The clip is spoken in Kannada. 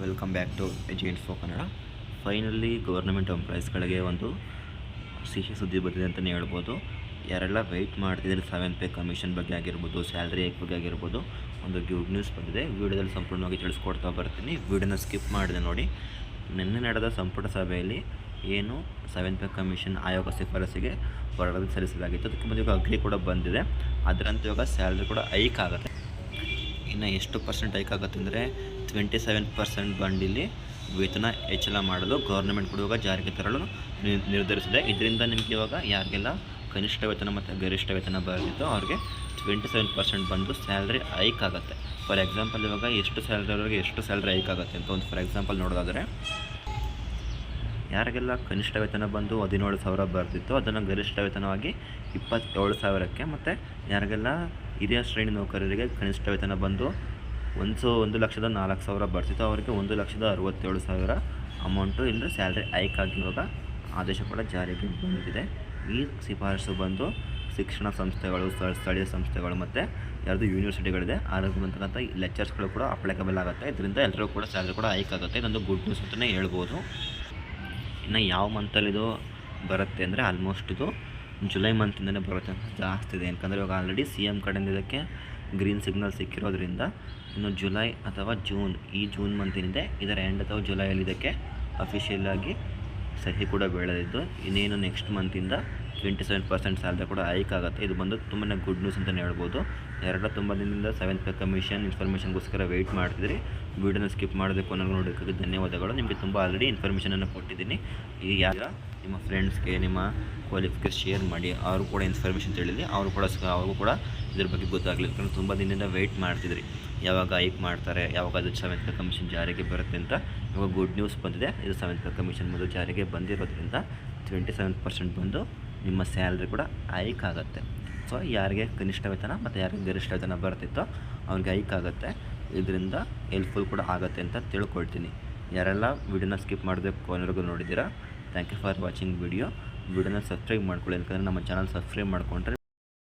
Welcome back to agents for Kannada. Finally government ಎಂಪ್ಲಾಯೀಸ್ಗಳಿಗೆ ಒಂದು ಸಿಹಿ ಸುದ್ದಿ ಬಂದಿದೆ ಅಂತಲೇ ಹೇಳ್ಬೋದು. ಯಾರೆಲ್ಲ ವೆಯ್ಟ್ ಮಾಡ್ತಿದ್ದಾರೆ 7 ಪೇ ಕಮಿಷನ್ ಬಗ್ಗೆ ಆಗಿರ್ಬೋದು, ಸ್ಯಾಲ್ರಿ ಹೈಕ್ ಬಗ್ಗೆ ಆಗಿರ್ಬೋದು, ಒಂದು ಗುಡ್ ನ್ಯೂಸ್ ಬಂದಿದೆ. ವಿಡಿಯೋದಲ್ಲಿ ಸಂಪೂರ್ಣವಾಗಿ ತಿಳಿಸ್ಕೊಡ್ತಾ ಬರ್ತೀನಿ. ವಿಡಿಯೋನ ಸ್ಕಿಪ್ ಮಾಡಿದೆ ನೋಡಿ. ನಿನ್ನೆ ನಡೆದ ಸಂಪುಟ ಸಭೆಯಲ್ಲಿ ಏನು 7 ಪೇ ಕಮಿಷನ್ ಆಯೋಗ ಶಿಫಾರಸಿಗೆ ವರದಿ ಸಲ್ಲಿಸಲಾಗಿತ್ತು. ಅದಕ್ಕೆ ಮುಂದೆ ಇವಾಗ ಅಗ್ರಿ ಕೂಡ ಬಂದಿದೆ. ಅದರಂತೆ ಇವಾಗ ಸ್ಯಾಲ್ರಿ ಕೂಡ ಹೈಕ್ ಆಗುತ್ತೆ. ಇನ್ನು ಎಷ್ಟು ಪರ್ಸೆಂಟ್ ಹೈಕ್ ಆಗುತ್ತೆ ಅಂದರೆ 27% ಬಂಡಿಲಿ ವೇತನ ಹೆಚ್ಚಳ ಮಾಡಲು ಗೌರ್ಮೆಂಟ್ ಕೂಡ ಇವಾಗ ಜಾರಿಗೆ ತರಲು ನಿರ್ಧರಿಸಿದೆ. ಇದರಿಂದ ನಿಮಗೆ ಇವಾಗ ಯಾರಿಗೆಲ್ಲ ಕನಿಷ್ಠ ವೇತನ ಮತ್ತು ಗರಿಷ್ಠ ವೇತನ ಬರುತ್ತಿತ್ತು ಅವ್ರಿಗೆ 27% ಬಂದು ಸ್ಯಾಲ್ರಿ ಹೈಕ್ ಆಗುತ್ತೆ. ಫಾರ್ ಎಕ್ಸಾಂಪಲ್ ಇವಾಗ ಎಷ್ಟು ಸ್ಯಾಲ್ರಿವರೆಗೆ ಎಷ್ಟು ಸ್ಯಾಲ್ರಿ ಹೈಕ್ ಆಗುತ್ತೆ ಅಂತ ಒಂದು ಫಾರ್ ಎಕ್ಸಾಂಪಲ್ ನೋಡೋದಾದರೆ, ಯಾರಿಗೆಲ್ಲ ಕನಿಷ್ಠ ವೇತನ ಬಂದು 17,000 ಬರ್ತಿತ್ತು ಅದನ್ನು ಗರಿಷ್ಠ ವೇತನವಾಗಿ 27,000ಕ್ಕೆ, ಮತ್ತು ಯಾರಿಗೆಲ್ಲ ಹಿರಿಯ ಶ್ರೇಣಿ ನೌಕರರಿಗೆ ಕನಿಷ್ಠ ವೇತನ ಬಂದು 1,04,000 ಬರ್ತಿತ್ತು ಅವರಿಗೆ 1,67,000 ಅಮೌಂಟು ಇಲ್ಲಿ ಸ್ಯಾಲ್ರಿ ಹೈಕ್ ಆಗಿರುವಾಗ ಆದೇಶ ಕೂಡ ಜಾರಿಗೆ ಬಂದಿದೆ. ಈ ಶಿಫಾರಸು ಬಂದು ಶಿಕ್ಷಣ ಸಂಸ್ಥೆಗಳು, ಸ್ಥಳೀಯ ಸಂಸ್ಥೆಗಳು ಮತ್ತು ಯಾರ್ದು ಯೂನಿವರ್ಸಿಟಿಗಳಿದೆ ಅದಕ್ಕೆ ಬಂತಕ್ಕಂಥ ಲೆಕ್ಚರ್ಸ್ಗಳು ಕೂಡ ಅಪ್ಲಿಕಬಲ್ ಆಗುತ್ತೆ. ಇದರಿಂದ ಎಲ್ಲರಿಗೂ ಕೂಡ ಸ್ಯಾಲ್ರಿ ಕೂಡ ಹೈಕ್ ಆಗುತ್ತೆ. ಇದೊಂದು ಗುಡ್ ನ್ಯೂಸ್ ಅಂತಲೇ ಹೇಳ್ಬೋದು. ಇನ್ನು ಯಾವ ಮಂತಲ್ಲಿ ಇದು ಬರುತ್ತೆ ಅಂದರೆ ಆಲ್ಮೋಸ್ಟ್ ಇದು ಜುಲೈ ಮಂತಿಂದಲೇ ಬರುತ್ತೆ ಅಂತ ಜಾಸ್ತಿ ಇದೆ. ಯಾಕಂದರೆ ಇವಾಗ ಆಲ್ರೆಡಿ CM ಕಡೆಯಿಂದ ಇದಕ್ಕೆ ಗ್ರೀನ್ ಸಿಗ್ನಲ್ ಸಿಕ್ಕಿರೋದ್ರಿಂದ ಇನ್ನು ಜುಲೈ ಅಥವಾ ಜೂನ್ ಮಂತಿನಿದೆ. ಇದರ ಎಂಡ್ ಅಥವಾ ಜುಲೈಯಲ್ಲಿ ಇದಕ್ಕೆ ಅಫಿಷಿಯಲಾಗಿ ಸಹಿ ಕೂಡ ಬೆಳೆದಿದ್ದು, ಇನ್ನೇನು ನೆಕ್ಸ್ಟ್ ಮಂತಿಂದ 27% ಸ್ಯಾಲ್ರಿ ಕೂಡ ಹೈಕ್ ಆಗುತ್ತೆ. ಇದು ಬಂದು ತುಂಬಾ ಗುಡ್ ನ್ಯೂಸ್ ಅಂತಲೇ ಹೇಳ್ಬೋದು. ತುಂಬ ದಿನದಿಂದ 7 ಪೇ ಕಮಿಷನ್ ಇನ್ಫಾರ್ಮೇಷನ್ಗೋಸ್ಕರ ವೆಯ್ಟ್ ಮಾಡ್ತಿದ್ರಿ. ವೀಡಿಯೋನ ಸ್ಕಿಪ್ ಮಾಡಬೇಕು ಅನ್ನೋ ನೋಡೋದಕ್ಕೆ ಧನ್ಯವಾದಗಳು. ನಿಮಗೆ ತುಂಬ ಆಲ್ರೆಡಿ ಇನ್ಫಾರ್ಮೇಷನನ್ನು ಕೊಟ್ಟಿದ್ದೀನಿ. ಈಗ ಯಾರು ನಿಮ್ಮ ಫ್ರೆಂಡ್ಸ್ಗೆ ನಿಮ್ಮ ಕ್ವಾಲಿಫಿಗೆ ಶೇರ್ ಮಾಡಿ, ಅವರು ಕೂಡ ಇನ್ಫಾರ್ಮೇಷನ್ ತಿಳಿಲಿ, ಅವ್ರಿಗೂ ಕೂಡ ಇದ್ರ ಬಗ್ಗೆ ಗೊತ್ತಾಗಲಿ. ಯಾಕಂದರೆ ತುಂಬ ದಿನದಿಂದ ವೆಯ್ಟ್ ಮಾಡ್ತಿದ್ರಿ ಯಾವಾಗ ಹೈಕ್ ಮಾಡ್ತಾರೆ, ಯಾವಾಗ ಅದು 7 ಪೇ ಕಮಿಷನ್ ಜಾರಿಗೆ ಬರುತ್ತೆ ಅಂತ. ಇವಾಗ ಗುಡ್ ನ್ಯೂಸ್ ಬಂದಿದೆ. ಇದು 7 ಪೇ ಕಮಿಷನ್ ಮೊದಲು ಜಾರಿಗೆ ಬಂದಿರೋದ್ರಿಂದ 27% ಬಂದು ನಿಮ್ಮ ಸ್ಯಾಲ್ರಿ ಕೂಡ ಹೈಕ್ ಆಗುತ್ತೆ. ಸೊ ಯಾರಿಗೆ ಕನಿಷ್ಠ ವೇತನ ಮತ್ತು ಯಾರಿಗೆ ಗರಿಷ್ಠ ವೇತನ ಬರ್ತಿತ್ತೋ ಅವ್ರಿಗೆ ಹೈಕ್ ಆಗುತ್ತೆ. ಇದರಿಂದ ಹೆಲ್ಪ್ಫುಲ್ ಕೂಡ ಆಗುತ್ತೆ ಅಂತ ತಿಳ್ಕೊಳ್ತೀನಿ. ಯಾರೆಲ್ಲ ವೀಡಿಯೋನ ಸ್ಕಿಪ್ ಮಾಡಬೇಕು ಕೊನೆವರೆಗೂ ನೋಡಿದ್ದೀರಾ, ಥ್ಯಾಂಕ್ ಯು ಫಾರ್ ವಾಚಿಂಗ್ ವಿಡಿಯೋನ ಸಬ್ಸ್ಕ್ರೈಬ್ ಮಾಡ್ಕೊಳ್ಳಿ. ಯಾಕಂದರೆ ನಮ್ಮ ಚಾನಲ್ ಸಬ್ಸ್ಕ್ರೈಬ್ ಮಾಡಿಕೊಂಡ್ರೆ